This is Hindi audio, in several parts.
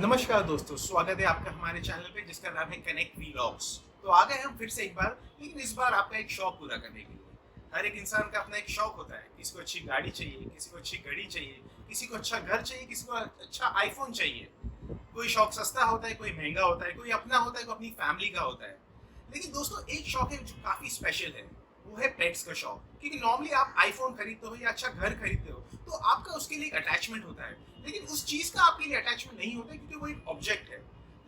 नमस्कार दोस्तों, स्वागत है आपका हमारे चैनल पे जिसका नाम है कनेक्ट व्लॉग्स। तो आ गए हम फिर से एक बार, लेकिन इस बार आपका एक शौक पूरा करने के लिए। हर एक इंसान का अपना एक शौक होता है। किसी को अच्छी गाड़ी चाहिए, किसी को अच्छी घड़ी चाहिए, किसी को अच्छा घर चाहिए, किसी को अच्छा आईफोन चाहिए। कोई शौक सस्ता होता है, कोई महंगा होता है, कोई अपना होता है, कोई अपनी फैमिली का होता है। लेकिन दोस्तों एक शौक है जो काफी स्पेशल है, वो है पेट्स का शौक। क्योंकि नॉर्मली आप आईफोन खरीदते हो या अच्छा घर खरीदते हो तो आपका उसके लिए एक अटैचमेंट होता है, लेकिन उस चीज का आपके लिए अटैचमेंट नहीं होता क्योंकि वो एक ऑब्जेक्ट है।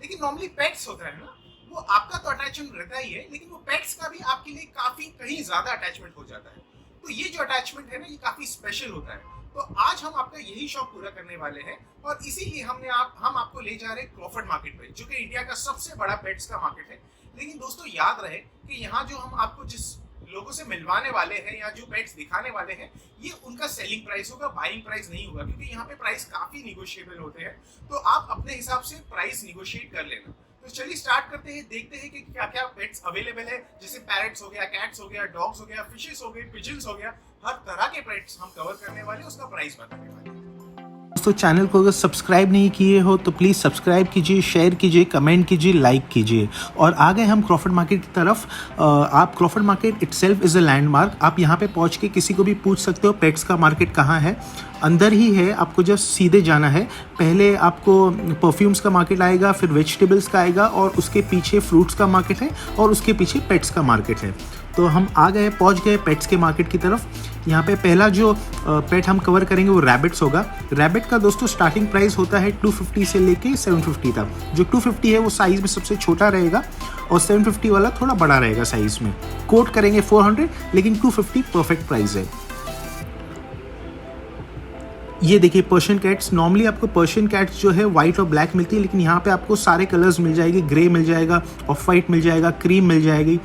लेकिन नॉर्मली पेट्स होता है ना, वो आपका तो अटैचमेंट रहता ही है, लेकिन वो पेट्स का भी आपके लिए काफी कहीं ज्यादा अटैचमेंट हो जाता है। तो ये जो अटैचमेंट है ना, ये काफी स्पेशल होता है। तो आज हम आपका यही शौक पूरा करने वाले हैं और इसीलिए हम आपको ले जा रहे हैं क्रॉफर्ड मार्केट पे, जो कि इंडिया का सबसे बड़ा पेट्स का मार्केट है। लेकिन दोस्तों याद रहे कि यहाँ जो हम आपको जिस लोगों से मिलवाने वाले हैं या जो पेट्स दिखाने वाले हैं, ये उनका सेलिंग प्राइस होगा, बाइंग प्राइस नहीं होगा। क्योंकि यहाँ पे प्राइस काफी निगोशिएबल होते हैं, तो आप अपने हिसाब से प्राइस निगोशिएट कर लेना। तो चलिए स्टार्ट करते हैं, देखते हैं कि क्या क्या पेट्स अवेलेबल है। जैसे पैरट्स हो गया, कैट्स हो गया, डॉग्स हो गया, फिशेस हो गए, पिजन्स हो गया, हर तरह के पेट्स हम कवर करने वाले, उसका प्राइस बताने वाले हैं। दोस्तों चैनल को अगर सब्सक्राइब नहीं किए हो तो प्लीज़ सब्सक्राइब कीजिए, शेयर कीजिए, कमेंट कीजिए, लाइक कीजिए। और आ गए हम क्रॉफर्ड मार्केट की तरफ। आप Crawford market itself is a landmark. आप यहाँ पे पहुँच के किसी को भी पूछ सकते हो पेट्स का मार्केट कहाँ है। अंदर ही है, आपको जस्ट सीधे जाना है। पहले आपको परफ्यूम्स का मार्केट आएगा, फिर वेजिटेबल्स का आएगा और उसके पीछे फ्रूट्स का मार्केट है और उसके पीछे पेट्स का मार्केट है। तो हम आ गए, पहुंच गए पेट्स के मार्केट की तरफ। यहाँ पे पहला जो पेट हम कवर करेंगे वो रैबिट्स होगा। रैबिट का दोस्तों स्टार्टिंग प्राइस होता है 250 से लेके 750 तक। जो 250 है वो साइज़ में सबसे छोटा रहेगा और 750 वाला थोड़ा बड़ा रहेगा साइज़ में। कोट करेंगे 400, लेकिन 250 परफेक्ट प्राइस है। ये देखिए पर्शियन कैट्स। नॉर्मली आपको पर्शियन कैट्स जो है वाइट और ब्लैक मिलती है, लेकिन यहाँ पे आपको सारे कलर्स मिल जाएंगे। ग्रे मिल जाएगा, ऑफ वाइट मिल जाएगा, क्रीम मिल जाएगी।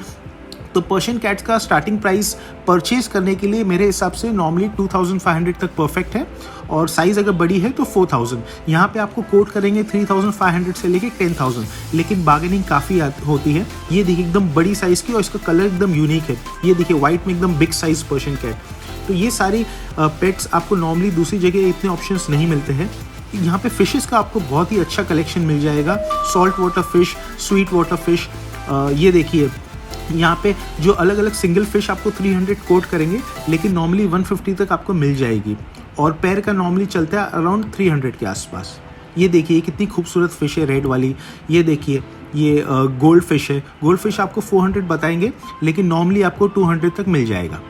तो पर्शियन कैट्स का स्टार्टिंग प्राइस परचेज करने के लिए मेरे हिसाब से नॉर्मली 2500 तक परफेक्ट है, और साइज़ अगर बड़ी है तो 4000। यहाँ पे आपको कोट करेंगे 3500 से लेके 10000, लेकिन बार्गेनिंग काफ़ी होती है। ये देखिए एकदम बड़ी साइज़ की और इसका कलर एकदम यूनिक है। ये देखिए वाइट में एकदम बिग साइज़ पर्शियन कैट। तो ये सारी पेट्स आपको नॉर्मली दूसरी जगह इतने ऑप्शंस नहीं मिलते हैं। यहाँ पे फिशेस का आपको बहुत ही अच्छा कलेक्शन मिल जाएगा। Salt water fish, sweet water fish. ये देखिए यहाँ पे जो अलग अलग सिंगल फिश आपको 300 कोट करेंगे, लेकिन नॉर्मली 150 तक आपको मिल जाएगी। और पैर का नॉर्मली चलता है अराउंड 300 के आसपास। ये देखिए कितनी खूबसूरत फिश है, रेड वाली। ये देखिए ये गोल्ड फिश है। गोल्ड फिश आपको 400 बताएंगे, लेकिन नॉर्मली आपको 200 तक मिल जाएगा।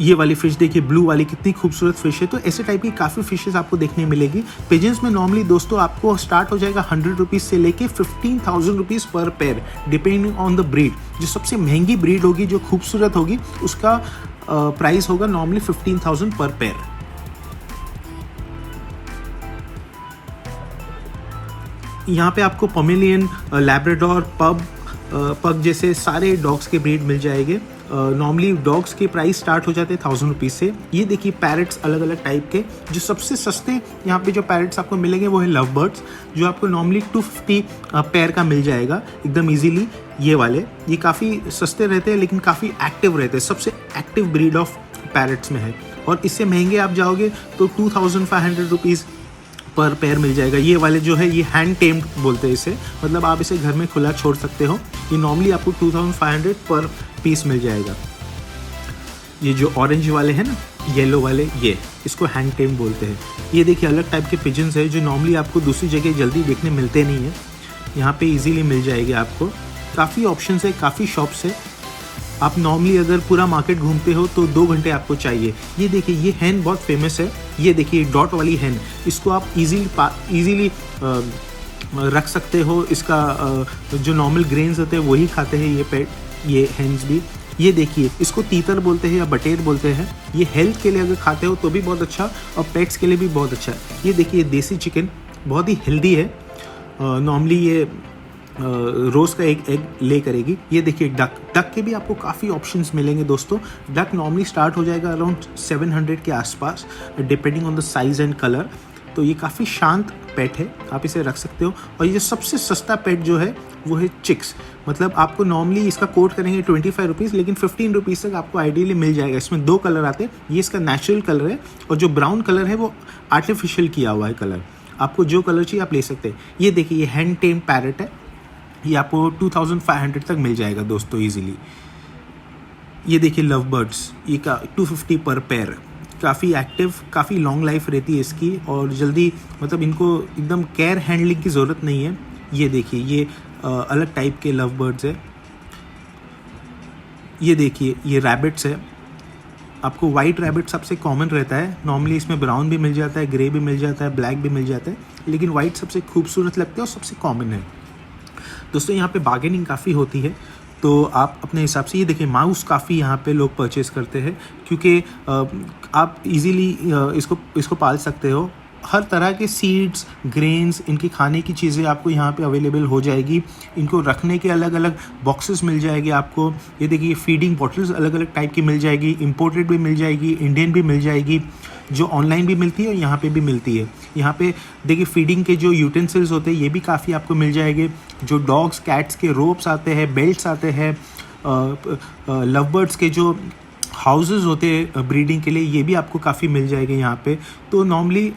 ये वाली फिश देखिए, ब्लू वाली, कितनी खूबसूरत फिश है। तो ऐसे टाइप की काफ़ी फिशेस आपको देखने मिलेगी। पिजन्स में नॉर्मली दोस्तों आपको स्टार्ट हो जाएगा 100 रुपीज़ से लेके 15,000 रुपीज़ पर pair, depending on the breed. जो सबसे महंगी ब्रीड होगी, जो खूबसूरत होगी, उसका प्राइस होगा नॉर्मली 15,000 पर पेयर। यहाँ पे आपको पोमेलियन, लैब्राडोर, पग जैसे सारे डॉग्स के ब्रीड मिल जाएंगे। नॉर्मली डॉग्स के प्राइस स्टार्ट हो जाते हैं 1000 रुपीज़ से। ये देखिए पैरट्स अलग अलग टाइप के। जो सबसे सस्ते यहाँ पे जो पैरट्स आपको मिलेंगे वो है लव बर्ड्स, जो आपको नॉर्मली 250 पेयर का मिल जाएगा एकदम इजीली। ये वाले ये काफ़ी सस्ते रहते हैं, लेकिन काफ़ी एक्टिव रहते हैं। सबसे एक्टिव ब्रीड ऑफ पैरट्स में है। और इससे महंगे आप जाओगे तो 2500 रुपीज़ पर पेयर मिल जाएगा। ये वाले जो है ये हैंड टेम्ड बोलते हैं इसे, मतलब आप इसे घर में खुला छोड़ सकते हो। ये नॉर्मली आपको 2500 पर पीस मिल जाएगा। ये जो ऑरेंज वाले हैं ना, येलो वाले, ये इसको हैंड टेम्ड बोलते हैं। ये देखिए अलग टाइप के पिजन्स है जो नॉर्मली आपको दूसरी जगह जल्दी देखने मिलते नहीं है। यहाँ पे इजीली मिल जाएगी आपको। काफ़ी ऑप्शंस है, काफ़ी शॉप्स है। आप नॉर्मली अगर पूरा मार्केट घूमते हो तो 2 घंटे आपको चाहिए। ये देखिए ये हैन बहुत फेमस है। ये देखिए डॉट वाली हैन, इसको आप इजीली रख सकते हो। इसका जो नॉर्मल ग्रेन्स होते हैं वही खाते हैं ये पेट, ये हैंस भी। ये देखिए इसको तीतर बोलते हैं या बटेर बोलते हैं। ये हेल्थ के लिए अगर खाते हो तो भी बहुत अच्छा, और पेट्स के लिए भी बहुत अच्छा है। ये देखिए देसी चिकन बहुत ही हेल्दी है। नॉर्मली ये रोज़ का एक एग ले करेगी। ये देखिए डक के भी आपको काफ़ी ऑप्शंस मिलेंगे दोस्तों। डक नॉर्मली स्टार्ट हो जाएगा अराउंड 700 के आसपास, depending on the size and colour. तो ये काफ़ी शांत पेट है, आप इसे रख सकते हो। और ये सबसे सस्ता पेट जो है वो है चिक्स। मतलब आपको नॉर्मली इसका कोट करेंगे 25 रुपीज़, लेकिन 15 रुपीज़ तक आपको आइडियली मिल जाएगा। इसमें 2 कलर आते हैं, ये इसका नेचुरल कलर है और जो ब्राउन कलर है वो आर्टिफिशियल किया हुआ है कलर। आपको जो कलर चाहिए आप ले सकते हैं। ये देखिए ये हैंड टेम पैरट है, ये आपको 2500 तक मिल जाएगा दोस्तों ईजिली। ये देखिए लव बर्ड्स, ये का 250 पर पेयर, काफ़ी एक्टिव, काफ़ी लॉन्ग लाइफ रहती है इसकी और जल्दी मतलब इनको एकदम केयर हैंडलिंग की ज़रूरत नहीं है। ये देखिए ये अलग टाइप के लव बर्ड्स है। ये देखिए ये रैबिट्स है। आपको वाइट रैबिट सबसे कॉमन रहता है, नॉर्मली इसमें ब्राउन भी मिल जाता है, ग्रे भी मिल जाता है, ब्लैक भी मिल जाता है, लेकिन वाइट सबसे खूबसूरत लगता है और सबसे कॉमन है। दोस्तों यहाँ पे बार्गेनिंग काफ़ी होती है, तो आप अपने हिसाब से, ये देखिए माउस काफ़ी यहाँ पे लोग परचेज़ करते हैं क्योंकि आप इजीली इसको पाल सकते हो। हर तरह के सीड्स, ग्रेन्स, इनकी खाने की चीज़ें आपको यहाँ पे अवेलेबल हो जाएगी। इनको रखने के अलग अलग बॉक्सेस मिल जाएंगे आपको। ये देखिए फीडिंग बॉटल्स अलग अलग टाइप की मिल जाएगी, इंपोर्टेड भी मिल जाएगी, इंडियन भी मिल जाएगी, जो ऑनलाइन भी मिलती है और यहाँ पे भी मिलती है। यहाँ पे देखिए फीडिंग के जो यूटेंसिल्स होते हैं ये भी काफ़ी आपको मिल जाएंगे। जो डॉग्स कैट्स के रोप्स आते हैं, बेल्ट्स आते हैं, लव बर्ड्स के जो हाउसेस होते हैं ब्रीडिंग के लिए, ये भी आपको काफ़ी मिल जाएंगे यहाँ पे। तो नॉर्मली